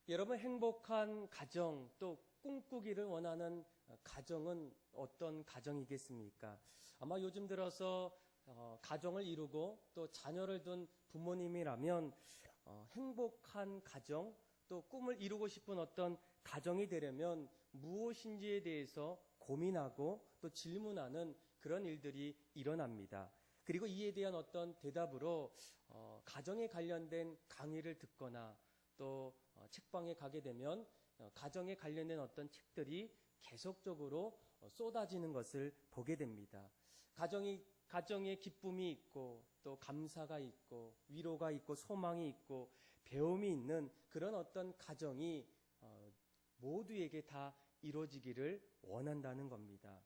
여러분, 행복한 가정, 또 꿈꾸기를 원하는 가정은 어떤 가정이겠습니까? 아마 요즘 들어서 가정을 이루고 또 자녀를 둔 부모님이라면 행복한 가정, 또 꿈을 이루고 싶은 어떤 가정이 되려면 무엇인지에 대해서 고민하고 또 질문하는 그런 일들이 일어납니다. 그리고 이에 대한 어떤 대답으로 가정에 관련된 강의를 듣거나 또 책방에 가게 되면 가정에 관련된 어떤 책들이 계속적으로 쏟아지는 것을 보게 됩니다. 가정에 기쁨이 있고 또 감사가 있고 위로가 있고 소망이 있고 배움이 있는 그런 어떤 가정이 모두에게 다 이루어지기를 원한다는 겁니다.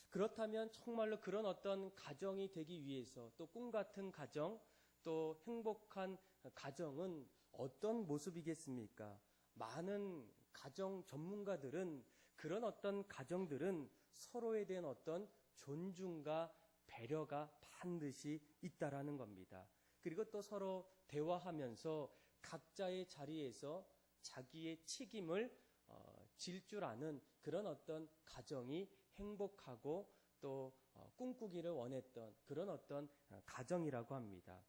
그렇다면 정말로 그런 어떤 가정이 되기 위해서 또 꿈 같은 가정, 또 행복한 가정은 어떤 모습이겠습니까? 많은 가정 전문가들은 그런 어떤 가정들은 서로에 대한 어떤 존중과 배려가 반드시 있다라는 겁니다. 그리고 또 서로 대화하면서 각자의 자리에서 자기의 책임을 질 줄 아는 그런 어떤 가정이 행복하고 또 꿈꾸기를 원했던 그런 어떤 가정이라고 합니다.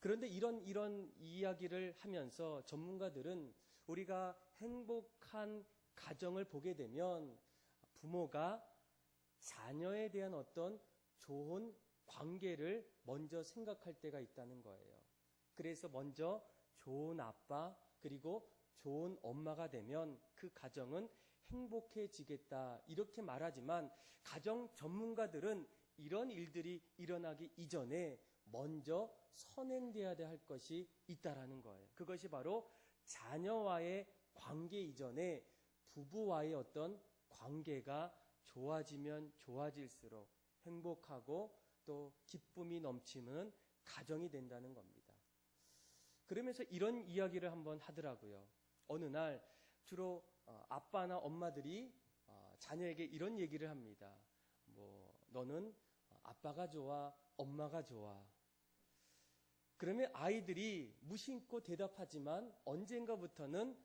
그런데 이런 이야기를 하면서 전문가들은 우리가 행복한 가정을 보게 되면 부모가 자녀에 대한 어떤 좋은 관계를 먼저 생각할 때가 있다는 거예요. 그래서 먼저 좋은 아빠 그리고 좋은 엄마가 되면 그 가정은 행복해지겠다 이렇게 말하지만 가정 전문가들은 이런 일들이 일어나기 이전에 먼저 선행돼야 할 것이 있다라는 거예요. 그것이 바로 자녀와의 관계 이전에 부부와의 어떤 관계가 좋아지면 좋아질수록 행복하고 또 기쁨이 넘치는 가정이 된다는 겁니다. 그러면서 이런 이야기를 한번 하더라고요. 어느 날 주로 아빠나 엄마들이 자녀에게 이런 얘기를 합니다. 너는 아빠가 좋아, 엄마가 좋아. 그러면 아이들이 무심코 대답하지만 언젠가부터는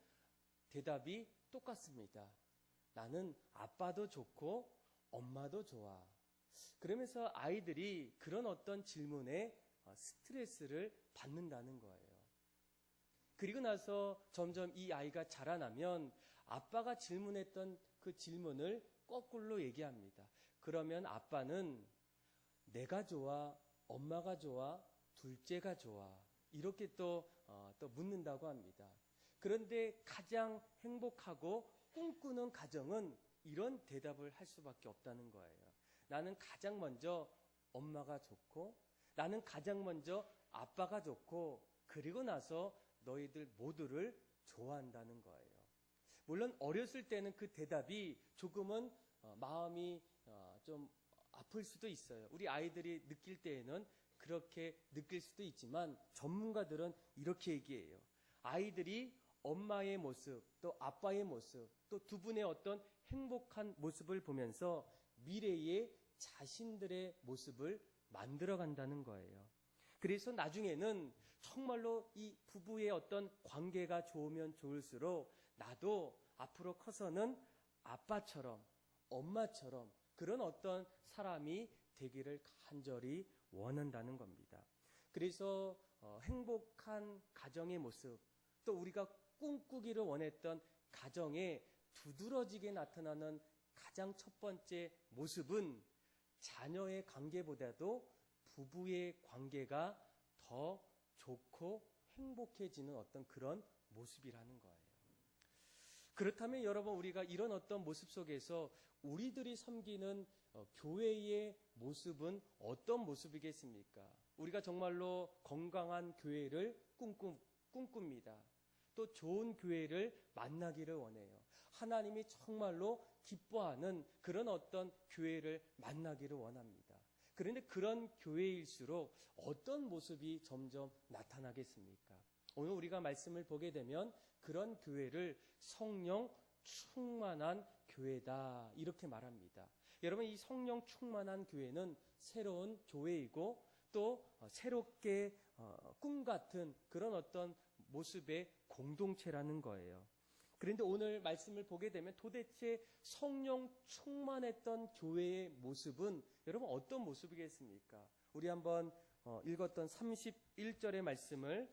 대답이 똑같습니다. 나는 아빠도 좋고 엄마도 좋아. 그러면서 아이들이 그런 어떤 질문에 스트레스를 받는다는 거예요. 그리고 나서 점점 이 아이가 자라나면 아빠가 질문했던 그 질문을 거꾸로 얘기합니다. 그러면 아빠는 내가 좋아, 엄마가 좋아, 둘째가 좋아. 이렇게 또 묻는다고 합니다. 그런데 가장 행복하고 꿈꾸는 가정은 이런 대답을 할 수밖에 없다는 거예요. 나는 가장 먼저 엄마가 좋고 나는 가장 먼저 아빠가 좋고 그리고 나서 너희들 모두를 좋아한다는 거예요. 물론 어렸을 때는 그 대답이 조금은 마음이 좀 아플 수도 있어요. 우리 아이들이 느낄 때에는 그렇게 느낄 수도 있지만 전문가들은 이렇게 얘기해요. 아이들이 엄마의 모습, 또 아빠의 모습, 또 두 분의 어떤 행복한 모습을 보면서 미래의 자신들의 모습을 만들어 간다는 거예요. 그래서 나중에는 정말로 이 부부의 어떤 관계가 좋으면 좋을수록 나도 앞으로 커서는 아빠처럼 엄마처럼 그런 어떤 사람이 되기를 간절히 원한다는 겁니다. 그래서 행복한 가정의 모습 또 우리가 꿈꾸기를 원했던 가정에 두드러지게 나타나는 가장 첫 번째 모습은 자녀의 관계보다도 부부의 관계가 더 좋고 행복해지는 어떤 그런 모습이라는 거예요. 그렇다면 여러분 우리가 이런 어떤 모습 속에서 우리들이 섬기는 교회의 모습은 어떤 모습이겠습니까? 우리가 정말로 건강한 교회를 꿈꿉니다. 또 좋은 교회를 만나기를 원해요. 하나님이 정말로 기뻐하는 그런 어떤 교회를 만나기를 원합니다. 그런데 그런 교회일수록 어떤 모습이 점점 나타나겠습니까? 오늘 우리가 말씀을 보게 되면 그런 교회를 성령 충만한 교회다 이렇게 말합니다. 여러분 이 성령 충만한 교회는 새로운 교회이고 또 새롭게 꿈 같은 그런 어떤 모습의 공동체라는 거예요. 그런데 오늘 말씀을 보게 되면 도대체 성령 충만했던 교회의 모습은 여러분 어떤 모습이겠습니까? 우리 한번 읽었던 31절의 말씀을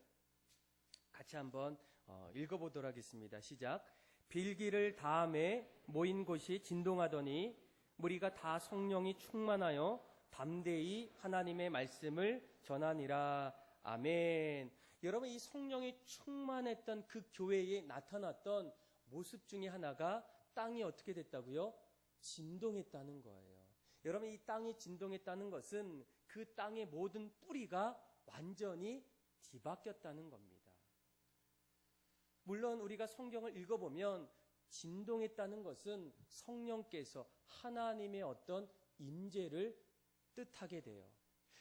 같이 한번 읽어보도록 하겠습니다. 시작. 빌기를 다음에 모인 곳이 진동하더니 무리가 다 성령이 충만하여 담대히 하나님의 말씀을 전하니라. 아멘. 여러분, 이 성령이 충만했던 그 교회에 나타났던 모습 중에 하나가 땅이 어떻게 됐다고요? 진동했다는 거예요. 여러분, 이 땅이 진동했다는 것은 그 땅의 모든 뿌리가 완전히 뒤바뀌었다는 겁니다. 물론 우리가 성경을 읽어보면 진동했다는 것은 성령께서 하나님의 어떤 임재를 뜻하게 돼요.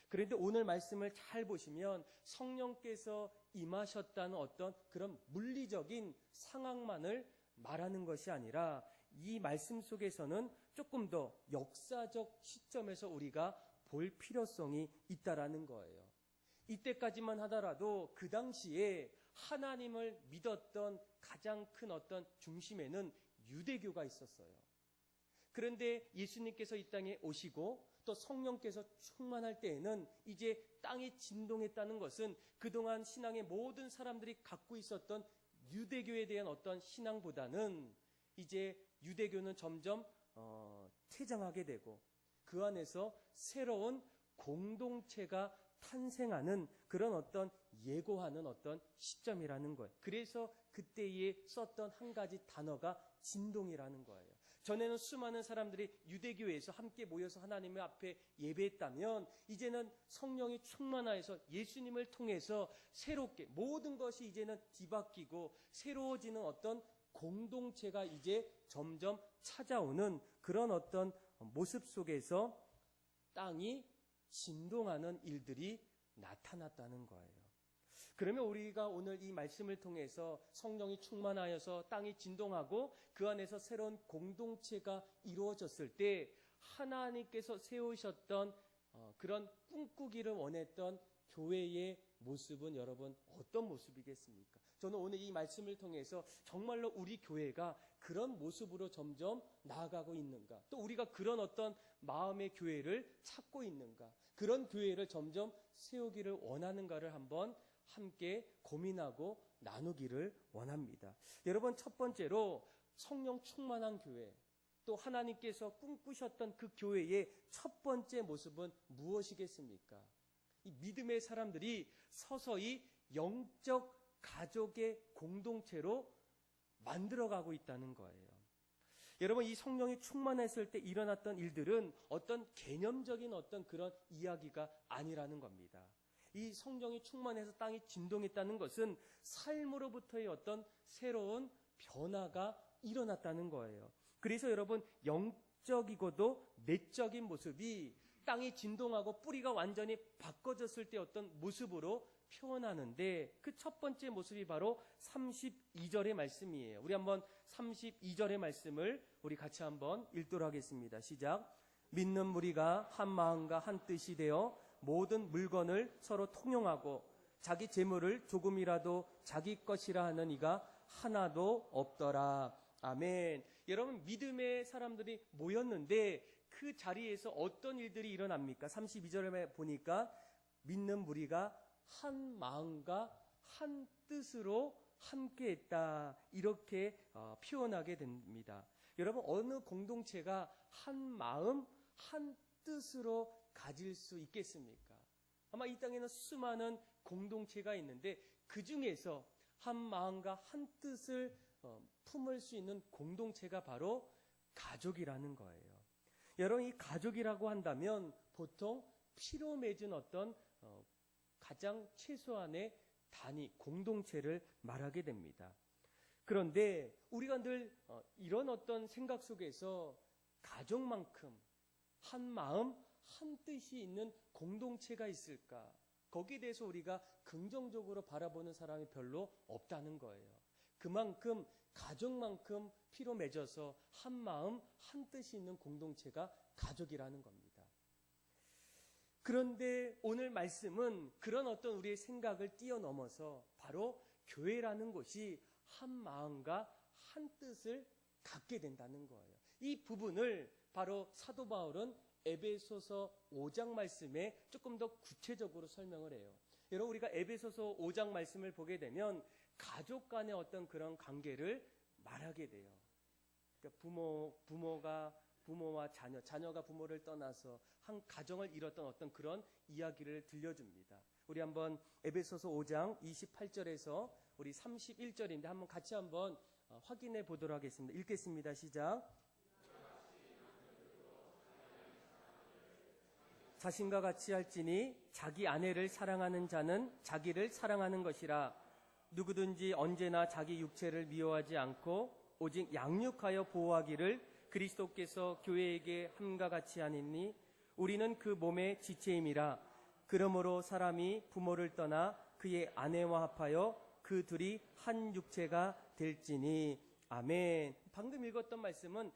그런데 오늘 말씀을 잘 보시면 성령께서 임하셨다는 어떤 그런 물리적인 상황만을 말하는 것이 아니라 이 말씀 속에서는 조금 더 역사적 시점에서 우리가 볼 필요성이 있다라는 거예요. 이때까지만 하더라도 그 당시에 하나님을 믿었던 가장 큰 어떤 중심에는 유대교가 있었어요. 그런데 예수님께서 이 땅에 오시고 또 성령께서 충만할 때에는 이제 땅이 진동했다는 것은 그동안 신앙의 모든 사람들이 갖고 있었던 유대교에 대한 어떤 신앙보다는 이제 유대교는 점점 퇴장하게 되고 그 안에서 새로운 공동체가 탄생하는 그런 어떤 예고하는 어떤 시점이라는 거예요. 그래서 그때에 썼던 한 가지 단어가 진동이라는 거예요. 전에는 수많은 사람들이 유대교에서 함께 모여서 하나님의 앞에 예배했다면 이제는 성령이 충만하여서 예수님을 통해서 새롭게 모든 것이 이제는 뒤바뀌고 새로워지는 어떤 공동체가 이제 점점 찾아오는 그런 어떤 모습 속에서 땅이 진동하는 일들이 나타났다는 거예요. 그러면 우리가 오늘 이 말씀을 통해서 성령이 충만하여서 땅이 진동하고 그 안에서 새로운 공동체가 이루어졌을 때 하나님께서 세우셨던 그런 꿈꾸기를 원했던 교회의 모습은 여러분 어떤 모습이겠습니까? 저는 오늘 이 말씀을 통해서 정말로 우리 교회가 그런 모습으로 점점 나아가고 있는가? 또 우리가 그런 어떤 마음의 교회를 찾고 있는가? 그런 교회를 점점 세우기를 원하는가를 한번 함께 고민하고 나누기를 원합니다. 여러분, 첫 번째로 성령 충만한 교회, 또 하나님께서 꿈꾸셨던 그 교회의 첫 번째 모습은 무엇이겠습니까? 이 믿음의 사람들이 서서히 영적 가족의 공동체로 만들어가고 있다는 거예요. 여러분, 이 성령이 충만했을 때 일어났던 일들은 어떤 개념적인 어떤 그런 이야기가 아니라는 겁니다. 이 성령이 충만해서 땅이 진동했다는 것은 삶으로부터의 어떤 새로운 변화가 일어났다는 거예요. 그래서 여러분, 영적이고도 내적인 모습이 땅이 진동하고 뿌리가 완전히 바꿔졌을 때 어떤 모습으로 표현하는데 그 첫 번째 모습이 바로 32절의 말씀이에요. 우리 한번 32절의 말씀을 우리 같이 한번 읽도록 하겠습니다. 시작. 믿는 무리가 한 마음과 한 뜻이 되어 모든 물건을 서로 통용하고 자기 재물을 조금이라도 자기 것이라 하는 이가 하나도 없더라. 아멘. 여러분, 믿음의 사람들이 모였는데 그 자리에서 어떤 일들이 일어납니까? 32절에 보니까 믿는 무리가 한 마음과 한 뜻으로 함께했다, 이렇게 표현하게 됩니다. 여러분, 어느 공동체가 한 마음, 한 뜻으로 가질 수 있겠습니까? 아마 이 땅에는 수많은 공동체가 있는데 그 중에서 한 마음과 한 뜻을 품을 수 있는 공동체가 바로 가족이라는 거예요. 여러분, 이 가족이라고 한다면 보통 피로 맺은 어떤 가장 최소한의 단위, 공동체를 말하게 됩니다. 그런데 우리가 늘 이런 어떤 생각 속에서 가족만큼 한 마음, 한 뜻이 있는 공동체가 있을까? 거기에 대해서 우리가 긍정적으로 바라보는 사람이 별로 없다는 거예요. 그만큼 가족만큼 피로 맺어서 한 마음, 한 뜻이 있는 공동체가 가족이라는 겁니다. 그런데 오늘 말씀은 그런 어떤 우리의 생각을 뛰어넘어서 바로 교회라는 곳이 한 마음과 한 뜻을 갖게 된다는 거예요. 이 부분을 바로 사도 바울은 에베소서 5장 말씀에 조금 더 구체적으로 설명을 해요. 여러분, 우리가 에베소서 5장 말씀을 보게 되면 가족 간의 어떤 그런 관계를 말하게 돼요. 그러니까 부모와 자녀가 부모를 떠나서 한 가정을 이뤘던 어떤 그런 이야기를 들려줍니다. 우리 한번 에베소서 5장 28절에서 우리 31절인데 한번 같이 한번 확인해 보도록 하겠습니다. 읽겠습니다. 시작. 자신과 같이 할지니 자기 아내를 사랑하는 자는 자기를 사랑하는 것이라. 누구든지 언제나 자기 육체를 미워하지 않고 오직 양육하여 보호하기를 그리스도께서 교회에게 함과 같이 하니니 우리는 그 몸의 지체임이라. 그러므로 사람이 부모를 떠나 그의 아내와 합하여 그 둘이 한 육체가 될지니. 아멘. 방금 읽었던 말씀은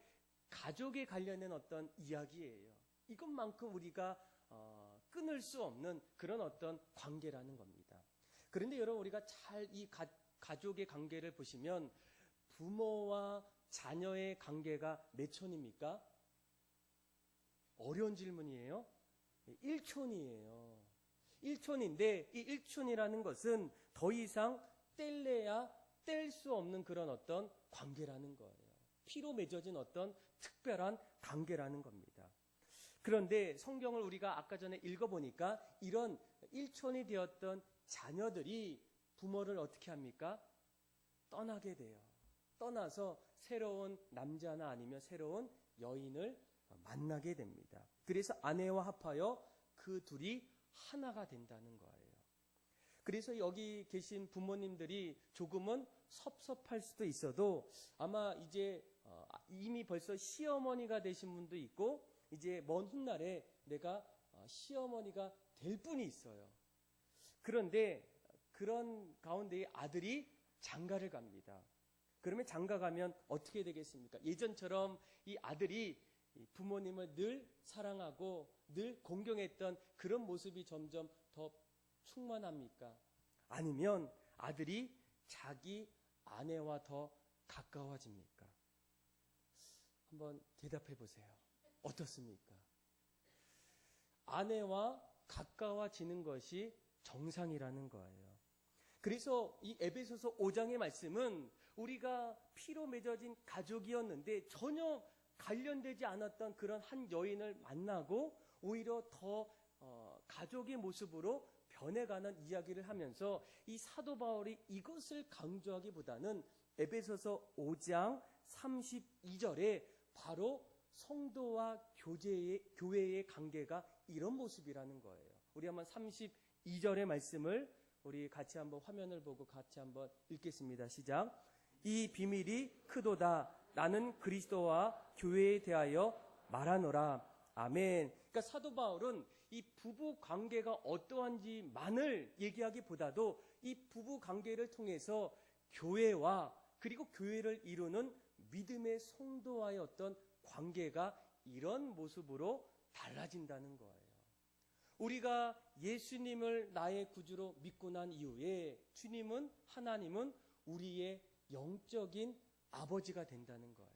가족에 관련된 어떤 이야기예요. 이것만큼 우리가 끊을 수 없는 그런 어떤 관계라는 겁니다. 그런데 여러분, 우리가 잘 이 가족의 관계를 보시면 부모와 자녀의 관계가 몇 촌입니까? 어려운 질문이에요. 1촌이에요. 1촌인데 이 1촌이라는 것은 더 이상 뗄래야 뗄 수 없는 그런 어떤 관계라는 거예요. 피로 맺어진 어떤 특별한 관계라는 겁니다. 그런데 성경을 우리가 아까 전에 읽어보니까 이런 1촌이 되었던 자녀들이 부모를 어떻게 합니까? 떠나게 돼요. 떠나서 새로운 남자나 아니면 새로운 여인을 만나게 됩니다. 그래서 아내와 합하여 그 둘이 하나가 된다는 거예요. 그래서 여기 계신 부모님들이 조금은 섭섭할 수도 있어도 아마 이제 이미 벌써 시어머니가 되신 분도 있고 이제 먼 훗날에 내가 시어머니가 될 분이 있어요. 그런데 그런 가운데에 아들이 장가를 갑니다. 그러면 장가 가면 어떻게 되겠습니까? 예전처럼 이 아들이 부모님을 늘 사랑하고 늘 공경했던 그런 모습이 점점 더 충만합니까? 아니면 아들이 자기 아내와 더 가까워집니까? 한번 대답해 보세요. 어떻습니까? 아내와 가까워지는 것이 정상이라는 거예요. 그래서 이 에베소서 5장의 말씀은 우리가 피로 맺어진 가족이었는데 전혀 관련되지 않았던 그런 한 여인을 만나고 오히려 더 가족의 모습으로 변해가는 이야기를 하면서 이 사도 바울이 이것을 강조하기보다는 에베소서 5장 32절에 바로 성도와 교회의 관계가 이런 모습이라는 거예요. 우리 한번 32절의 말씀을 우리 같이 한번 화면을 보고 같이 한번 읽겠습니다. 시작. 이 비밀이 크도다. 나는 그리스도와 교회에 대하여 말하노라. 아멘. 그러니까 사도 바울은 이 부부 관계가 어떠한지만을 얘기하기보다도 이 부부 관계를 통해서 교회와 그리고 교회를 이루는 믿음의 성도와의 어떤 관계가 이런 모습으로 달라진다는 거예요. 우리가 예수님을 나의 구주로 믿고 난 이후에 하나님은 우리의 영적인 아버지가 된다는 거예요.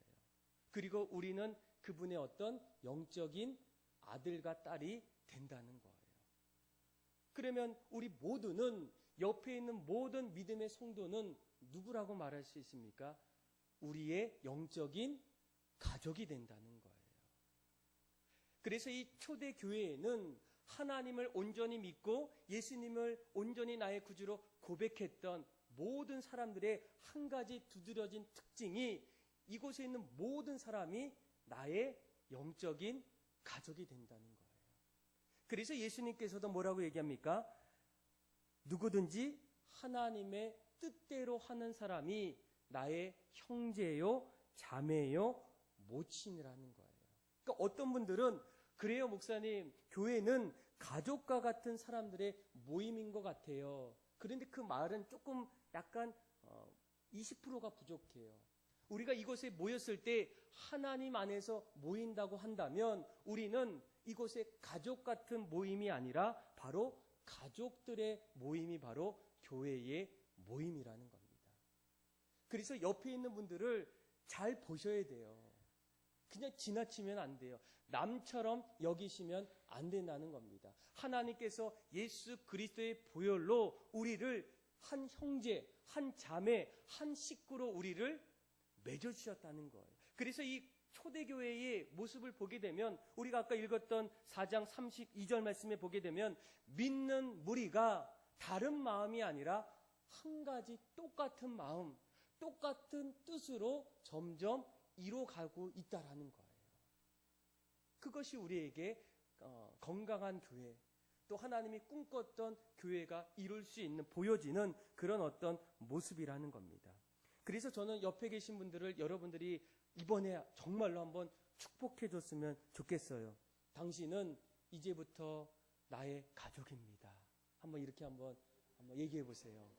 그리고 우리는 그분의 어떤 영적인 아들과 딸이 된다는 거예요. 그러면 우리 모두는 옆에 있는 모든 믿음의 성도는 누구라고 말할 수 있습니까? 우리의 영적인 가족이 된다는 거예요. 그래서 이 초대 교회에는 하나님을 온전히 믿고 예수님을 온전히 나의 구주로 고백했던 모든 사람들의 한 가지 두드러진 특징이 이곳에 있는 모든 사람이 나의 영적인 가족이 된다는 거예요. 그래서 예수님께서도 뭐라고 얘기합니까? 누구든지 하나님의 뜻대로 하는 사람이 나의 형제요, 자매요, 모친이라는 거예요. 그러니까 어떤 분들은 그래요, 목사님, 교회는 가족과 같은 사람들의 모임인 것 같아요. 그런데 그 말은 조금 약간 20%가 부족해요. 우리가 이곳에 모였을 때 하나님 안에서 모인다고 한다면 우리는 이곳에 가족 같은 모임이 아니라 바로 가족들의 모임이 바로 교회의 모임이라는 겁니다. 그래서 옆에 있는 분들을 잘 보셔야 돼요. 그냥 지나치면 안 돼요. 남처럼 여기시면 안 된다는 겁니다. 하나님께서 예수 그리스도의 보혈로 우리를 한 형제, 한 자매, 한 식구로 우리를 맺어주셨다는 거예요. 그래서 이 초대교회의 모습을 보게 되면 우리가 아까 읽었던 4장 32절 말씀에 보게 되면 믿는 무리가 다른 마음이 아니라 한 가지 똑같은 마음, 똑같은 뜻으로 점점 이뤄가고 있다라는 거예요. 그것이 우리에게 건강한 교회, 또 하나님이 꿈꿨던 교회가 이룰 수 있는, 보여지는 그런 어떤 모습이라는 겁니다. 그래서 저는 옆에 계신 분들을 여러분들이 이번에 정말로 한번 축복해 줬으면 좋겠어요. 당신은 이제부터 나의 가족입니다. 한번 이렇게 한번 얘기해 보세요.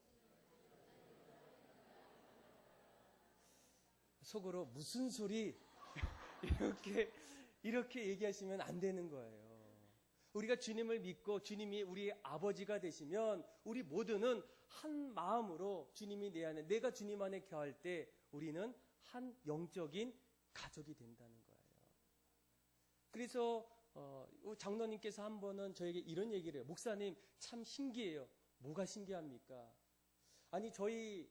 속으로 무슨 소리 이렇게 얘기하시면 안 되는 거예요. 우리가 주님을 믿고 주님이 우리의 아버지가 되시면 우리 모두는 한 마음으로 주님이 내 안에, 내가 주님 안에 거할 때 우리는 한 영적인 가족이 된다는 거예요. 그래서 장로님께서 한 번은 저에게 이런 얘기를 해요. 목사님 참 신기해요. 뭐가 신기합니까? 아니 저희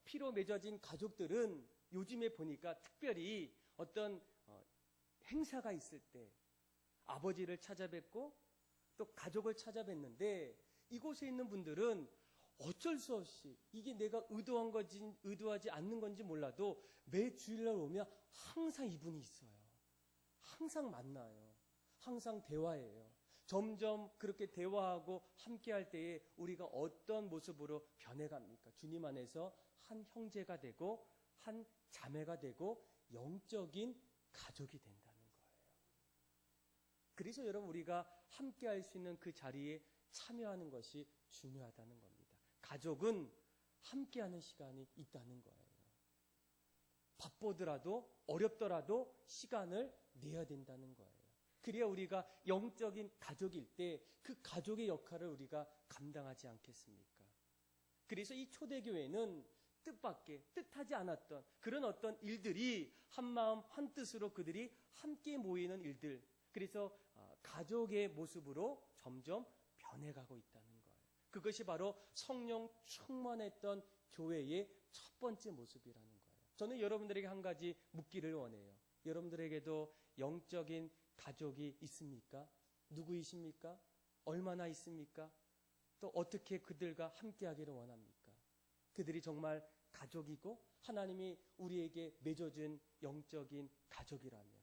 피로 맺어진 가족들은 요즘에 보니까 특별히 어떤 행사가 있을 때 아버지를 찾아뵙고 또 가족을 찾아뵙는데 이곳에 있는 분들은 어쩔 수 없이 이게 내가 의도한 건지 의도하지 않는 건지 몰라도 매 주일날 오면 항상 이분이 있어요. 항상 만나요. 항상 대화해요. 점점 그렇게 대화하고 함께할 때에 우리가 어떤 모습으로 변해갑니까? 주님 안에서 한 형제가 되고 한 자매가 되고 영적인 가족이 된다는 거예요. 그래서 여러분 우리가 함께할 수 있는 그 자리에 참여하는 것이 중요하다는 겁니다. 가족은 함께하는 시간이 있다는 거예요. 바쁘더라도 어렵더라도 시간을 내야 된다는 거예요. 그래야 우리가 영적인 가족일 때 그 가족의 역할을 우리가 감당하지 않겠습니까? 그래서 이 초대교회는 뜻밖의, 뜻하지 않았던 그런 어떤 일들이 한 마음 한 뜻으로 그들이 함께 모이는 일들, 그래서 가족의 모습으로 점점 변해가고 있다는 거예요. 그것이 바로 성령 충만했던 교회의 첫 번째 모습이라는 거예요. 저는 여러분들에게 한 가지 묻기를 원해요. 여러분들에게도 영적인 가족이 있습니까? 누구이십니까? 얼마나 있습니까? 또 어떻게 그들과 함께하기를 원합니까? 그들이 정말 가족이고 하나님이 우리에게 맺어준 영적인 가족이라면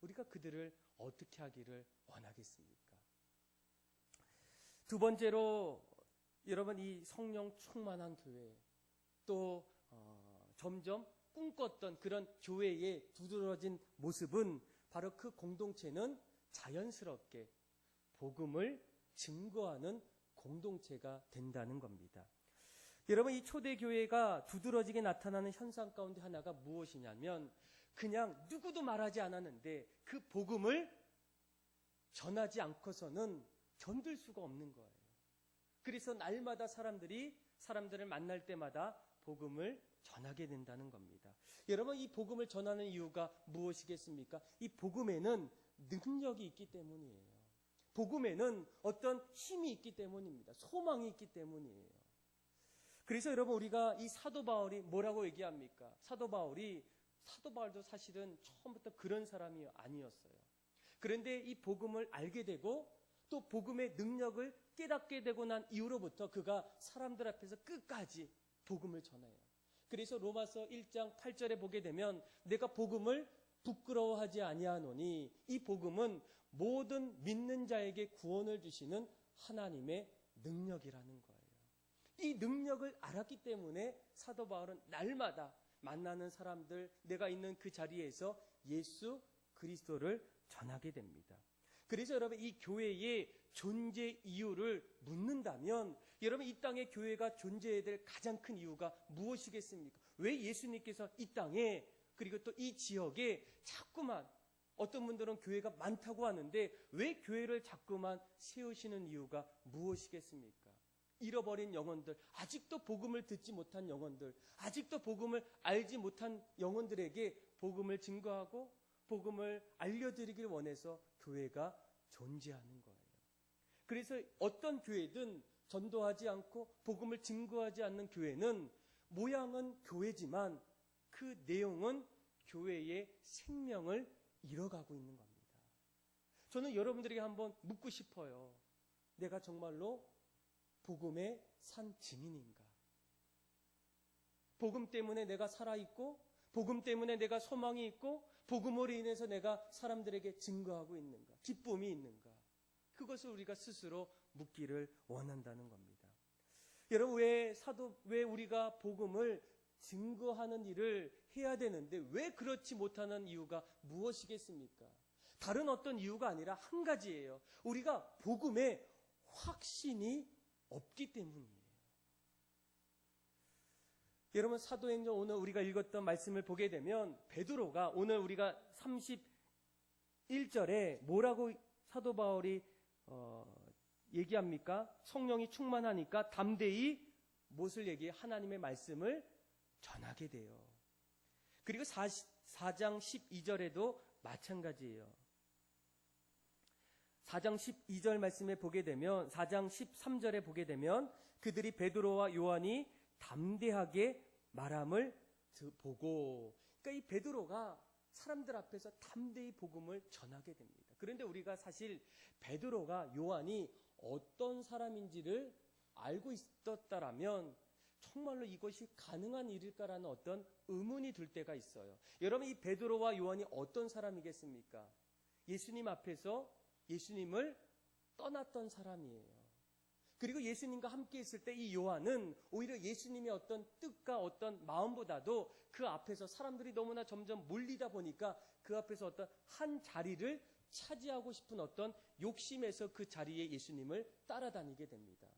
우리가 그들을 어떻게 하기를 원하겠습니까? 두 번째로 여러분 이 성령 충만한 교회 또 점점 꿈꿨던 그런 교회의 두드러진 모습은 바로 그 공동체는 자연스럽게 복음을 증거하는 공동체가 된다는 겁니다. 여러분 이 초대교회가 두드러지게 나타나는 현상 가운데 하나가 무엇이냐면 그냥 누구도 말하지 않았는데 그 복음을 전하지 않고서는 견딜 수가 없는 거예요. 그래서 날마다 사람들을 만날 때마다 복음을 전하게 된다는 겁니다. 여러분 이 복음을 전하는 이유가 무엇이겠습니까? 이 복음에는 능력이 있기 때문이에요. 복음에는 어떤 힘이 있기 때문입니다. 소망이 있기 때문이에요. 그래서 여러분 우리가 이 사도 바울이 뭐라고 얘기합니까? 사도 바울도 사실은 처음부터 그런 사람이 아니었어요. 그런데 이 복음을 알게 되고 또 복음의 능력을 깨닫게 되고 난 이후로부터 그가 사람들 앞에서 끝까지 복음을 전해요. 그래서 로마서 1장 8절에 보게 되면 내가 복음을 부끄러워하지 아니하노니 이 복음은 모든 믿는 자에게 구원을 주시는 하나님의 능력이라는 거예요. 이 능력을 알았기 때문에 사도 바울은 날마다 만나는 사람들, 내가 있는 그 자리에서 예수 그리스도를 전하게 됩니다. 그래서 여러분 이 교회의 존재 이유를 묻는다면 여러분 이 땅에 교회가 존재해야 될 가장 큰 이유가 무엇이겠습니까? 왜 예수님께서 이 땅에 그리고 또 이 지역에 자꾸만 어떤 분들은 교회가 많다고 하는데 왜 교회를 자꾸만 세우시는 이유가 무엇이겠습니까? 잃어버린 영혼들, 아직도 복음을 듣지 못한 영혼들, 아직도 복음을 알지 못한 영혼들에게 복음을 증거하고 복음을 알려드리길 원해서 교회가 존재하는 거예요. 그래서 어떤 교회든 전도하지 않고 복음을 증거하지 않는 교회는 모양은 교회지만 그 내용은 교회의 생명을 잃어가고 있는 겁니다. 저는 여러분들에게 한번 묻고 싶어요. 내가 정말로 복음의 산 증인인가? 복음 때문에 내가 살아있고 복음 때문에 내가 소망이 있고 복음으로 인해서 내가 사람들에게 증거하고 있는가? 기쁨이 있는가? 그것을 우리가 스스로 묻기를 원한다는 겁니다. 여러분, 왜 우리가 복음을 증거하는 일을 해야 되는데 왜 그렇지 못하는 이유가 무엇이겠습니까? 다른 어떤 이유가 아니라 한 가지예요. 우리가 복음에 확신이 없기 때문이에요. 여러분, 사도행전 오늘 우리가 읽었던 말씀을 보게 되면 베드로가 오늘 우리가 31절에 뭐라고 사도 바울이 얘기합니까? 성령이 충만하니까 담대히 무엇을 얘기해? 하나님의 말씀을 전하게 돼요. 그리고 4장 12절에도 마찬가지예요. 4장 12절 말씀에 보게 되면 4장 13절에 보게 되면 그들이 베드로와 요한이 담대하게 말함을 보고, 그러니까 이 베드로가 사람들 앞에서 담대히 복음을 전하게 됩니다. 그런데 우리가 사실 베드로가 요한이 어떤 사람인지를 알고 있었다라면 정말로 이것이 가능한 일일까라는 어떤 의문이 들 때가 있어요. 여러분, 이 베드로와 요한이 어떤 사람이겠습니까? 예수님 앞에서 예수님을 떠났던 사람이에요. 그리고 예수님과 함께 있을 때 이 요한은 오히려 예수님의 어떤 뜻과 어떤 마음보다도 그 앞에서 사람들이 너무나 점점 몰리다 보니까 그 앞에서 어떤 한 자리를 차지하고 싶은 어떤 욕심에서 그 자리에 예수님을 따라다니게 됩니다.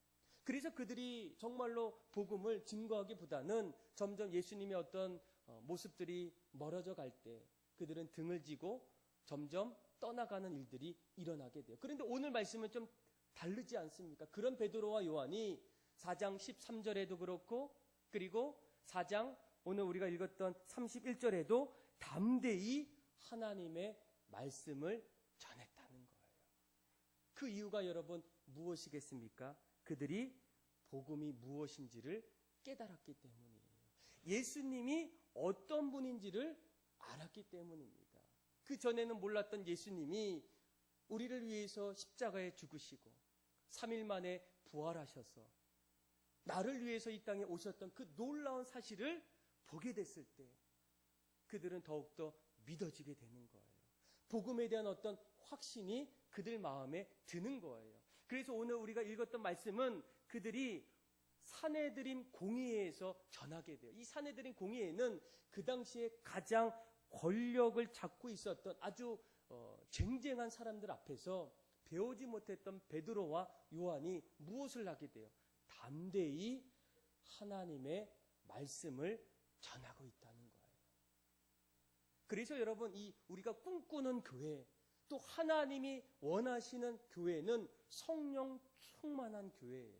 그래서 그들이 정말로 복음을 증거하기보다는 점점 예수님의 어떤 모습들이 멀어져 갈 때 그들은 등을 지고 점점 떠나가는 일들이 일어나게 돼요. 그런데 오늘 말씀은 좀 다르지 않습니까? 그런 베드로와 요한이 4장 13절에도 그렇고 그리고 4장 오늘 우리가 읽었던 31절에도 담대히 하나님의 말씀을 전했다는 거예요. 그 이유가 여러분 무엇이겠습니까? 그들이 복음이 무엇인지를 깨달았기 때문이에요. 예수님이 어떤 분인지를 알았기 때문입니다. 그 전에는 몰랐던 예수님이 우리를 위해서 십자가에 죽으시고 3일 만에 부활하셔서 나를 위해서 이 땅에 오셨던 그 놀라운 사실을 보게 됐을 때 그들은 더욱더 믿어지게 되는 거예요. 복음에 대한 어떤 확신이 그들 마음에 드는 거예요. 그래서 오늘 우리가 읽었던 말씀은 그들이 산헤드림 공의회에서 전하게 돼요. 이 산헤드림 공의회는 그 당시에 가장 권력을 잡고 있었던 아주 쟁쟁한 사람들 앞에서 배우지 못했던 베드로와 요한이 무엇을 하게 돼요? 담대히 하나님의 말씀을 전하고 있다는 거예요. 그래서 여러분, 이 우리가 꿈꾸는 교회, 또 하나님이 원하시는 교회는 성령 충만한 교회예요.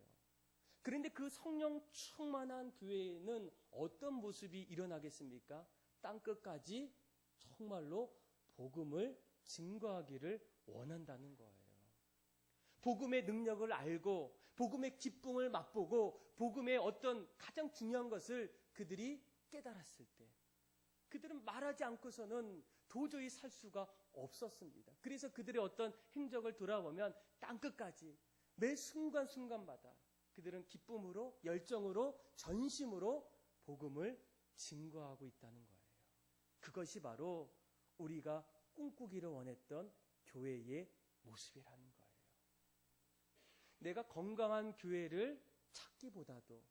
그런데 그 성령 충만한 교회에는 어떤 모습이 일어나겠습니까? 땅끝까지 정말로 복음을 증거하기를 원한다는 거예요. 복음의 능력을 알고 복음의 기쁨을 맛보고 복음의 어떤 가장 중요한 것을 그들이 깨달았을 때 그들은 말하지 않고서는 도저히 살 수가 없었습니다. 그래서 그들의 어떤 행적을 돌아보면 땅끝까지 매 순간순간마다 그들은 기쁨으로 열정으로 전심으로 복음을 증거하고 있다는 거예요. 그것이 바로 우리가 꿈꾸기를 원했던 교회의 모습이라는 거예요. 내가 건강한 교회를 찾기보다도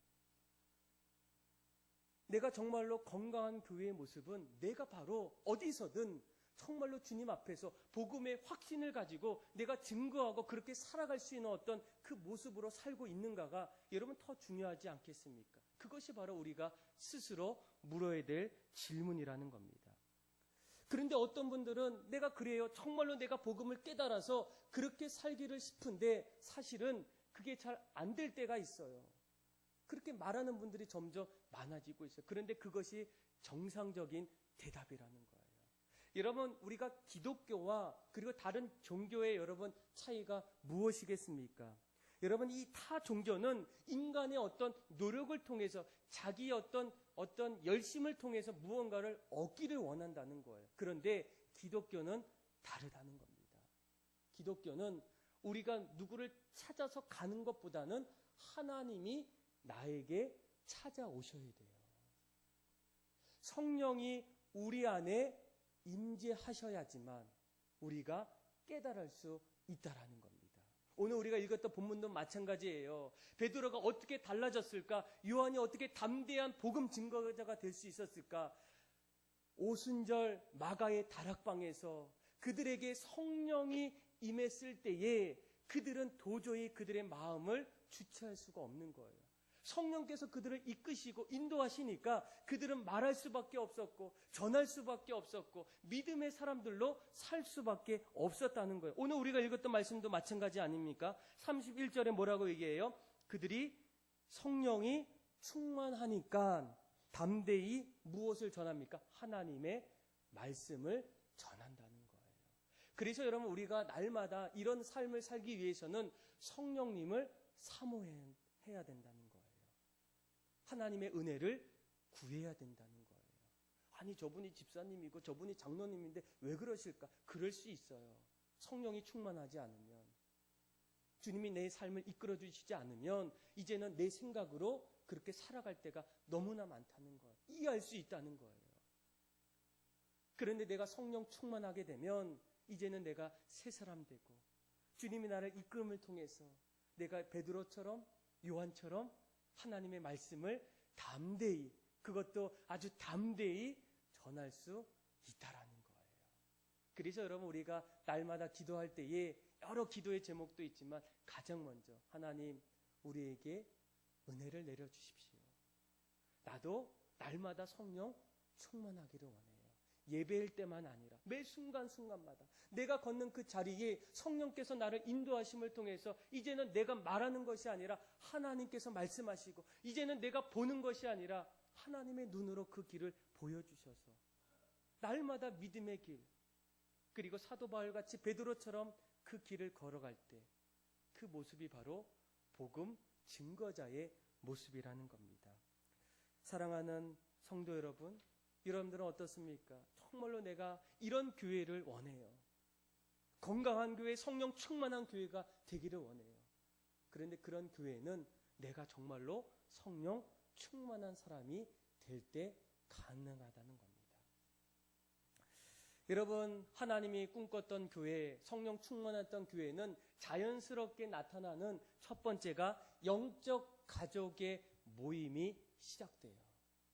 내가 정말로 건강한 교회의 모습은 내가 바로 어디서든 정말로 주님 앞에서 복음의 확신을 가지고 내가 증거하고 그렇게 살아갈 수 있는 어떤 그 모습으로 살고 있는가가 여러분 더 중요하지 않겠습니까? 그것이 바로 우리가 스스로 물어야 될 질문이라는 겁니다. 그런데 어떤 분들은 내가 그래요. 정말로 내가 복음을 깨달아서 그렇게 살기를 싶은데 사실은 그게 잘 안 될 때가 있어요. 그렇게 말하는 분들이 점점 많아지고 있어요. 그런데 그것이 정상적인 대답이라는 거예요. 여러분, 우리가 기독교와 그리고 다른 종교의 여러분 차이가 무엇이겠습니까? 여러분, 이 타 종교는 인간의 어떤 노력을 통해서 자기의 어떤 열심을 통해서 무언가를 얻기를 원한다는 거예요. 그런데 기독교는 다르다는 겁니다. 기독교는 우리가 누구를 찾아서 가는 것보다는 하나님이 나에게 찾아오셔야 돼요. 성령이 우리 안에 임재하셔야지만 우리가 깨달을 수 있다라는 겁니다. 오늘 우리가 읽었던 본문도 마찬가지예요. 베드로가 어떻게 달라졌을까? 요한이 어떻게 담대한 복음 증거자가 될 수 있었을까? 오순절 마가의 다락방에서 그들에게 성령이 임했을 때에 그들은 도저히 그들의 마음을 주체할 수가 없는 거예요. 성령께서 그들을 이끄시고 인도하시니까 그들은 말할 수밖에 없었고 전할 수밖에 없었고 믿음의 사람들로 살 수밖에 없었다는 거예요. 오늘 우리가 읽었던 말씀도 마찬가지 아닙니까? 31절에 뭐라고 얘기해요? 그들이 성령이 충만하니까 담대히 무엇을 전합니까? 하나님의 말씀을 전한다는 거예요. 그래서 여러분, 우리가 날마다 이런 삶을 살기 위해서는 성령님을 사모해야 된다는 거예요. 하나님의 은혜를 구해야 된다는 거예요. 아니, 저분이 집사님이고 저분이 장로님인데 왜 그러실까? 그럴 수 있어요. 성령이 충만하지 않으면, 주님이 내 삶을 이끌어 주시지 않으면 이제는 내 생각으로 그렇게 살아갈 때가 너무나 많다는 거예요. 이해할 수 있다는 거예요. 그런데 내가 성령 충만하게 되면 이제는 내가 새 사람 되고 주님이 나를 이끌음을 통해서 내가 베드로처럼 요한처럼 하나님의 말씀을 담대히, 그것도 아주 담대히 전할 수 있다라는 거예요. 그래서 여러분, 우리가 날마다 기도할 때에 여러 기도의 제목도 있지만 가장 먼저 하나님, 우리에게 은혜를 내려주십시오. 나도 날마다 성령 충만하기를 원해요. 예배일 때만 아니라 매 순간순간마다 내가 걷는 그 자리에 성령께서 나를 인도하심을 통해서 이제는 내가 말하는 것이 아니라 하나님께서 말씀하시고, 이제는 내가 보는 것이 아니라 하나님의 눈으로 그 길을 보여주셔서 날마다 믿음의 길, 그리고 사도 바울같이 베드로처럼 그 길을 걸어갈 때 그 모습이 바로 복음 증거자의 모습이라는 겁니다. 사랑하는 성도 여러분, 여러분들은 어떻습니까? 정말로 내가 이런 교회를 원해요. 건강한 교회, 성령 충만한 교회가 되기를 원해요. 그런데 그런 교회는 내가 정말로 성령 충만한 사람이 될 때 가능하다는 겁니다. 여러분, 하나님이 꿈꿨던 교회, 성령 충만했던 교회는 자연스럽게 나타나는 첫 번째가 영적 가족의 모임이 시작돼요.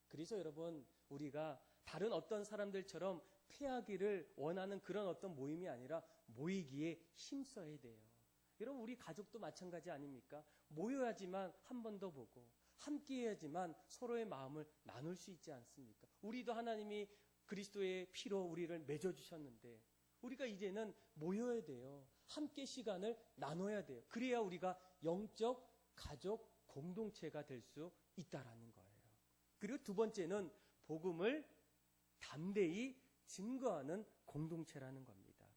그래서 여러분, 우리가 다른 어떤 사람들처럼 패하기를 원하는 그런 어떤 모임이 아니라 모이기에 힘써야 돼요. 여러분, 우리 가족도 마찬가지 아닙니까? 모여야지만 한 번 더 보고 함께 해야지만 서로의 마음을 나눌 수 있지 않습니까? 우리도 하나님이 그리스도의 피로 우리를 맺어주셨는데 우리가 이제는 모여야 돼요. 함께 시간을 나눠야 돼요. 그래야 우리가 영적 가족 공동체가 될 수 있다라는 거예요. 그리고 두 번째는 복음을 담대히 증거하는 공동체라는 겁니다.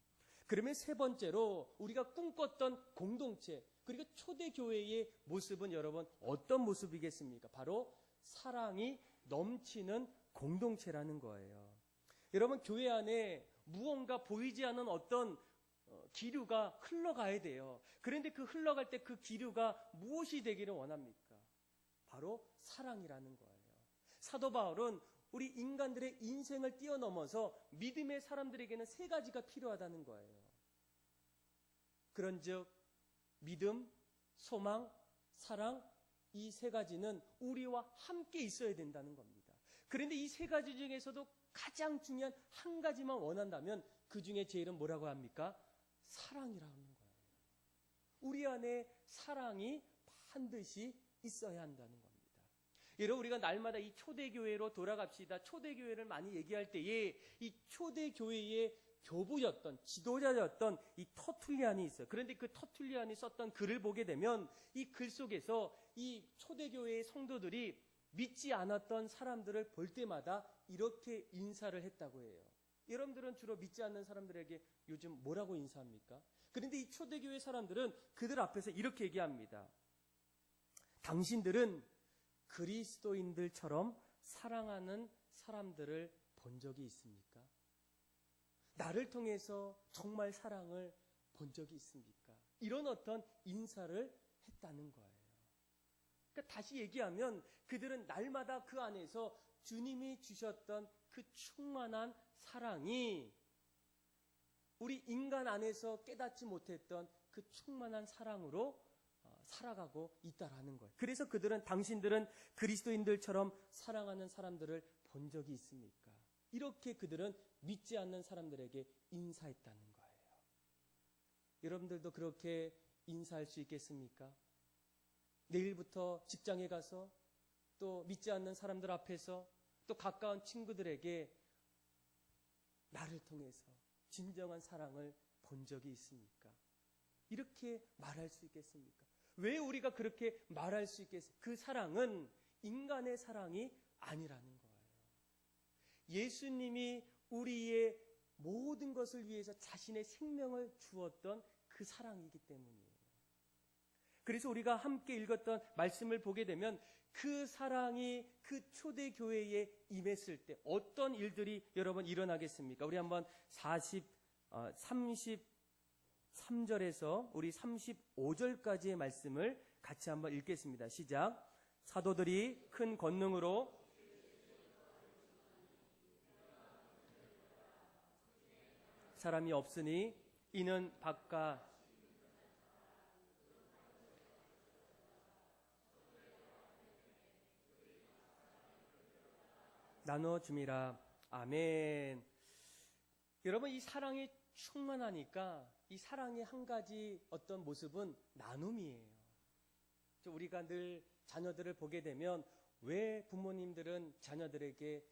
그러면 세 번째로 우리가 꿈꿨던 공동체, 그리고 초대교회의 모습은 여러분 어떤 모습이겠습니까? 바로 사랑이 넘치는 공동체라는 거예요. 여러분, 교회 안에 무언가 보이지 않는 어떤 기류가 흘러가야 돼요. 그런데 그 흘러갈 때 그 기류가 무엇이 되기를 원합니까? 바로 사랑이라는 거예요. 사도 바울은 우리 인간들의 인생을 뛰어넘어서 믿음의 사람들에게는 세 가지가 필요하다는 거예요. 그런즉 믿음, 소망, 사랑, 이 세 가지는 우리와 함께 있어야 된다는 겁니다. 그런데 이 세 가지 중에서도 가장 중요한 한 가지만 원한다면 그 중에 제일은 뭐라고 합니까? 사랑이라는 거예요. 우리 안에 사랑이 반드시 있어야 한다는 겁니다. 여러분, 우리가 날마다 이 초대교회로 돌아갑시다. 초대교회를 많이 얘기할 때에 이 초대교회의 교부였던, 지도자였던 이 터툴리안이 있어요. 그런데 그 터툴리안이 썼던 글을 보게 되면 이 글 속에서 이 초대교회의 성도들이 믿지 않았던 사람들을 볼 때마다 이렇게 인사를 했다고 해요. 여러분들은 주로 믿지 않는 사람들에게 요즘 뭐라고 인사합니까? 그런데 이 초대교회 사람들은 그들 앞에서 이렇게 얘기합니다. 당신들은 그리스도인들처럼 사랑하는 사람들을 본 적이 있습니까? 나를 통해서 정말 사랑을 본 적이 있습니까? 이런 어떤 인사를 했다는 거예요. 그러니까 다시 얘기하면 그들은 날마다 그 안에서 주님이 주셨던 그 충만한 사랑이 우리 인간 안에서 깨닫지 못했던 그 충만한 사랑으로 살아가고 있다라는 거예요. 그래서 그들은 당신들은 그리스도인들처럼 사랑하는 사람들을 본 적이 있습니까? 이렇게 그들은 믿지 않는 사람들에게 인사했다는 거예요. 여러분들도 그렇게 인사할 수 있겠습니까? 내일부터 직장에 가서 또 믿지 않는 사람들 앞에서 또 가까운 친구들에게 나를 통해서 진정한 사랑을 본 적이 있습니까? 이렇게 말할 수 있겠습니까? 왜 우리가 그렇게 말할 수 있겠습니까? 그 사랑은 인간의 사랑이 아니라는 거예요. 예수님이 우리의 모든 것을 위해서 자신의 생명을 주었던 그 사랑이기 때문이에요. 그래서 우리가 함께 읽었던 말씀을 보게 되면 그 사랑이 그 초대교회에 임했을 때 어떤 일들이 여러분 일어나겠습니까? 우리 한번 33절에서 우리 35절까지의 말씀을 같이 한번 읽겠습니다. 시작. 사도들이 큰 권능으로 사람이 없으니 이는 바깥 나눠줌이라. 아멘. 여러분, 이 사랑이 충만하니까 이 사랑의 한 가지 어떤 모습은 나눔이에요. 우리가 늘 자녀들을 보게 되면 왜 부모님들은 자녀들에게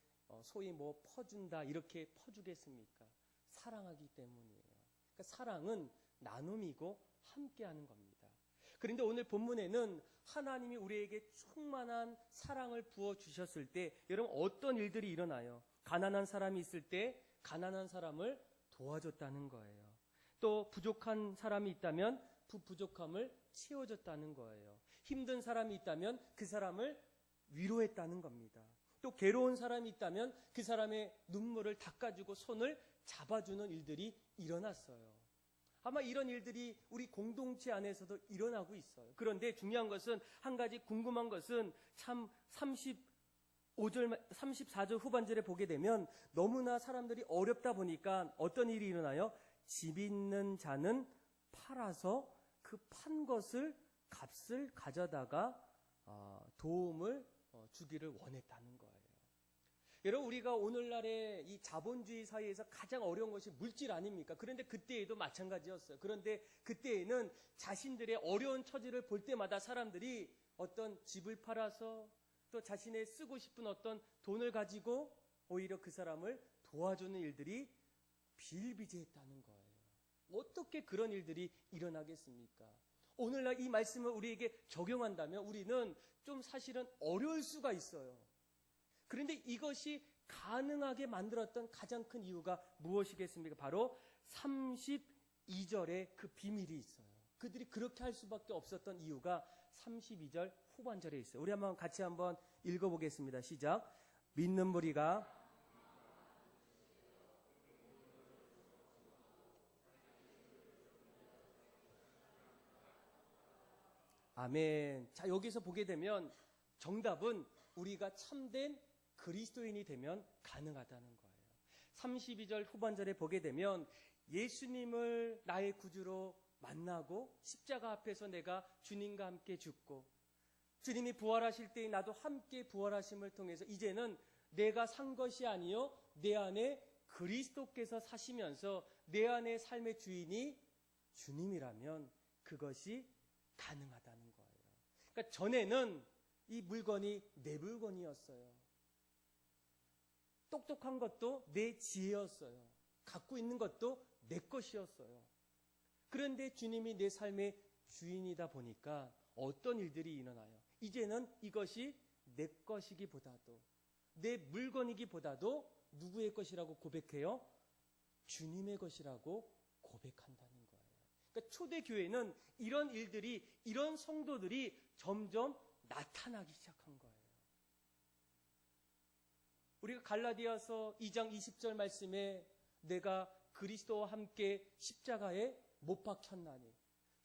소위 뭐 퍼준다 이렇게 퍼주겠습니까? 사랑하기 때문이에요. 그러니까 사랑은 나눔이고 함께하는 겁니다. 그런데 오늘 본문에는 하나님이 우리에게 충만한 사랑을 부어주셨을 때 여러분 어떤 일들이 일어나요? 가난한 사람이 있을 때 가난한 사람을 도와줬다는 거예요. 또 부족한 사람이 있다면 부족함을 채워줬다는 거예요. 힘든 사람이 있다면 그 사람을 위로했다는 겁니다. 또 괴로운 사람이 있다면 그 사람의 눈물을 닦아주고 손을 잡아주는 일들이 일어났어요. 아마 이런 일들이 우리 공동체 안에서도 일어나고 있어요. 그런데 중요한 것은 한 가지 궁금한 것은 참 34절 후반절에 보게 되면 너무나 사람들이 어렵다 보니까 어떤 일이 일어나요? 집 있는 자는 팔아서 그 판 것을 값을 가져다가 도움을 주기를 원했다는 거예요. 여러분 우리가 오늘날의 이 자본주의 사회에서 가장 어려운 것이 물질 아닙니까? 그런데 그때에도 마찬가지였어요. 그런데 그때에는 자신들의 어려운 처지를 볼 때마다 사람들이 어떤 집을 팔아서 또 자신의 쓰고 싶은 어떤 돈을 가지고 오히려 그 사람을 도와주는 일들이 비일비재했다는 거예요. 어떻게 그런 일들이 일어나겠습니까? 오늘날 이 말씀을 우리에게 적용한다면 우리는 좀 사실은 어려울 수가 있어요. 그런데 이것이 가능하게 만들었던 가장 큰 이유가 무엇이겠습니까? 바로 32절에 그 비밀이 있어요. 그들이 그렇게 할 수밖에 없었던 이유가 32절 후반절에 있어요. 우리 한번 같이 한번 읽어보겠습니다. 시작. 믿는 무리가 아멘. 자, 여기서 보게 되면 정답은 우리가 참된 그리스도인이 되면 가능하다는 거예요. 32절 후반절에 보게 되면 예수님을 나의 구주로 만나고 십자가 앞에서 내가 주님과 함께 죽고 주님이 부활하실 때 나도 함께 부활하심을 통해서 이제는 내가 산 것이 아니요 내 안에 그리스도께서 사시면서 내 안의 삶의 주인이 주님이라면 그것이 가능하다는 거예요. 그러니까 전에는 이 물건이 내 물건이었어요. 똑똑한 것도 내 지혜였어요. 갖고 있는 것도 내 것이었어요. 그런데 주님이 내 삶의 주인이다 보니까 어떤 일들이 일어나요? 이제는 이것이 내 것이기보다도, 내 물건이기보다도 누구의 것이라고 고백해요? 주님의 것이라고 고백한다는 거예요. 그러니까 초대교회는 이런 일들이, 이런 성도들이 점점 나타나기 시작한 거예요. 우리가 갈라디아서 2장 20절 말씀에 내가 그리스도와 함께 십자가에 못 박혔나니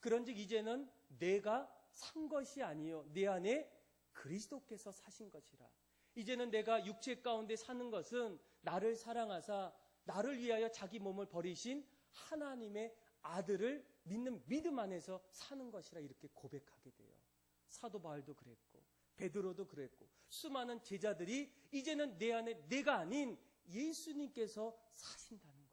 그런즉 이제는 내가 산 것이 아니요 내 안에 그리스도께서 사신 것이라. 이제는 내가 육체 가운데 사는 것은 나를 사랑하사 나를 위하여 자기 몸을 버리신 하나님의 아들을 믿는 믿음 안에서 사는 것이라 이렇게 고백하게 돼요. 사도 바울도 그랬고 베드로도 그랬고 수많은 제자들이 이제는 내 안에 내가 아닌 예수님께서 사신다는 거예요.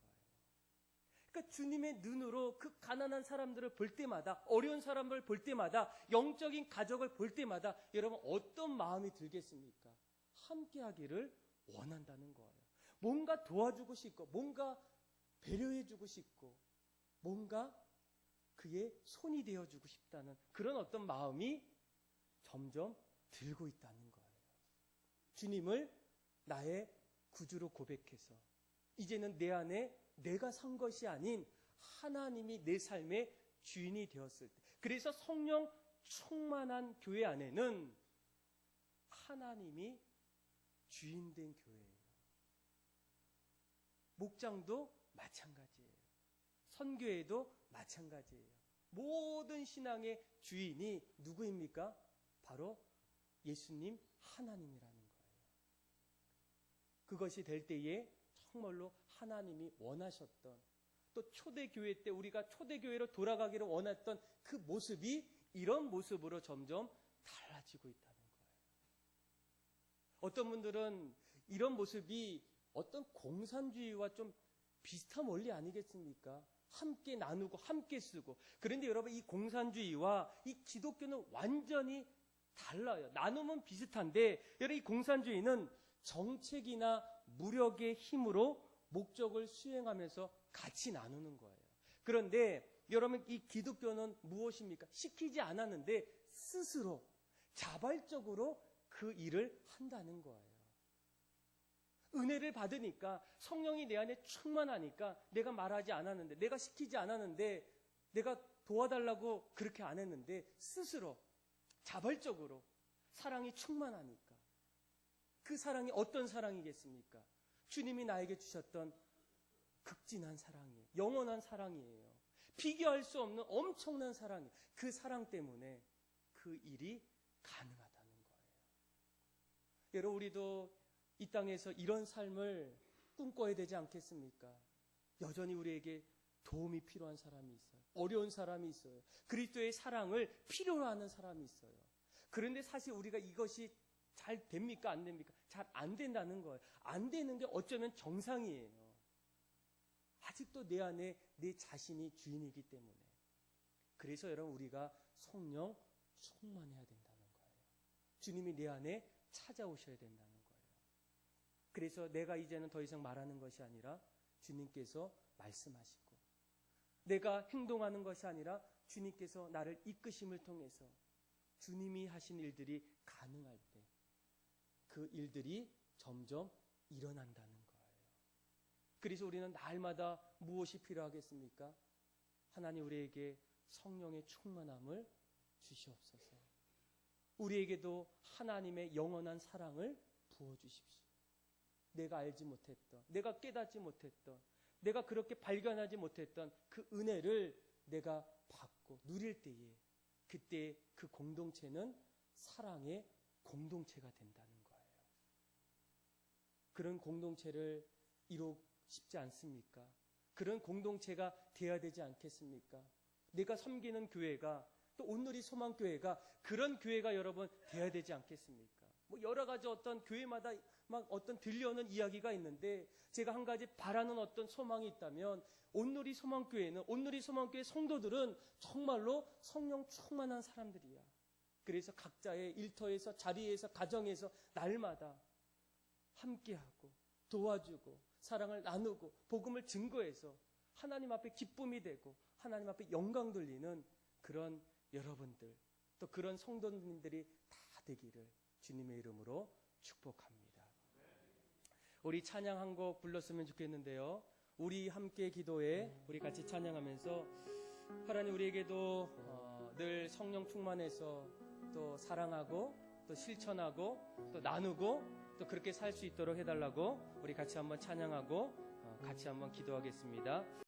그러니까 주님의 눈으로 그 가난한 사람들을 볼 때마다, 어려운 사람을 볼 때마다, 영적인 가족을 볼 때마다 여러분 어떤 마음이 들겠습니까? 함께하기를 원한다는 거예요. 뭔가 도와주고 싶고 뭔가 배려해주고 싶고 뭔가 그의 손이 되어주고 싶다는 그런 어떤 마음이 점점 들고 있다는 거예요. 주님을 나의 구주로 고백해서 이제는 내 안에 내가 산 것이 아닌 하나님이 내 삶의 주인이 되었을 때, 그래서 성령 충만한 교회 안에는 하나님이 주인된 교회예요. 목장도 마찬가지예요. 선교회도 마찬가지예요. 모든 신앙의 주인이 누구입니까? 바로 예수님 하나님이라는 거예요. 그것이 될 때에 정말로 하나님이 원하셨던, 또 초대교회 때 우리가 초대교회로 돌아가기를 원했던 그 모습이 이런 모습으로 점점 달라지고 있다는 거예요. 어떤 분들은 이런 모습이 어떤 공산주의와 좀 비슷한 원리 아니겠습니까? 함께 나누고 함께 쓰고. 그런데 여러분 이 공산주의와 이 기독교는 완전히 달라요. 나눔은 비슷한데 여러분 이 공산주의는 정책이나 무력의 힘으로 목적을 수행하면서 같이 나누는 거예요. 그런데 여러분 이 기독교는 무엇입니까? 시키지 않았는데 스스로 자발적으로 그 일을 한다는 거예요. 은혜를 받으니까 성령이 내 안에 충만하니까 내가 말하지 않았는데 내가 시키지 않았는데 내가 도와달라고 그렇게 안 했는데 스스로 자발적으로 사랑이 충만하니까 그 사랑이 어떤 사랑이겠습니까? 주님이 나에게 주셨던 극진한 사랑이에요. 영원한 사랑이에요. 비교할 수 없는 엄청난 사랑이에요. 그 사랑 때문에 그 일이 가능하다는 거예요. 여러분 우리도 이 땅에서 이런 삶을 꿈꿔야 되지 않겠습니까? 여전히 우리에게 도움이 필요한 사람이 있어요. 어려운 사람이 있어요. 그리스도의 사랑을 필요로 하는 사람이 있어요. 그런데 사실 우리가 이것이 잘 됩니까? 안 됩니까? 잘 안 된다는 거예요. 안 되는 게 어쩌면 정상이에요. 아직도 내 안에 내 자신이 주인이기 때문에. 그래서 여러분 우리가 성령 충만해야 된다는 거예요. 주님이 내 안에 찾아오셔야 된다는 거예요. 그래서 내가 이제는 더 이상 말하는 것이 아니라 주님께서 말씀하시고 내가 행동하는 것이 아니라 주님께서 나를 이끄심을 통해서 주님이 하신 일들이 가능할 때 그 일들이 점점 일어난다는 거예요. 그래서 우리는 날마다 무엇이 필요하겠습니까? 하나님 우리에게 성령의 충만함을 주시옵소서. 우리에게도 하나님의 영원한 사랑을 부어주십시오. 내가 알지 못했던, 내가 깨닫지 못했던, 내가 그렇게 발견하지 못했던 그 은혜를 내가 받고 누릴 때에 그때 그 공동체는 사랑의 공동체가 된다는 거예요. 그런 공동체를 이루고 싶지 않습니까? 그런 공동체가 돼야 되지 않겠습니까? 내가 섬기는 교회가 또 온누리 소망교회가 그런 교회가 여러분 돼야 되지 않겠습니까? 뭐 여러 가지 어떤 교회마다 막 어떤 들려오는 이야기가 있는데 제가 한 가지 바라는 어떤 소망이 있다면 온누리 소망교회는 온누리 소망교회 성도들은 정말로 성령 충만한 사람들이야. 그래서 각자의 일터에서 자리에서 가정에서 날마다 함께하고 도와주고 사랑을 나누고 복음을 증거해서 하나님 앞에 기쁨이 되고 하나님 앞에 영광 돌리는 그런 여러분들, 또 그런 성도님들이 다 되기를 주님의 이름으로 축복합니다. 우리 찬양 한 곡 불렀으면 좋겠는데요. 우리 함께 기도해, 우리 같이 찬양하면서 하나님 우리에게도 늘 성령 충만해서 또 사랑하고 또 실천하고 또 나누고 또 그렇게 살 수 있도록 해달라고 우리 같이 한번 찬양하고 같이 한번 기도하겠습니다.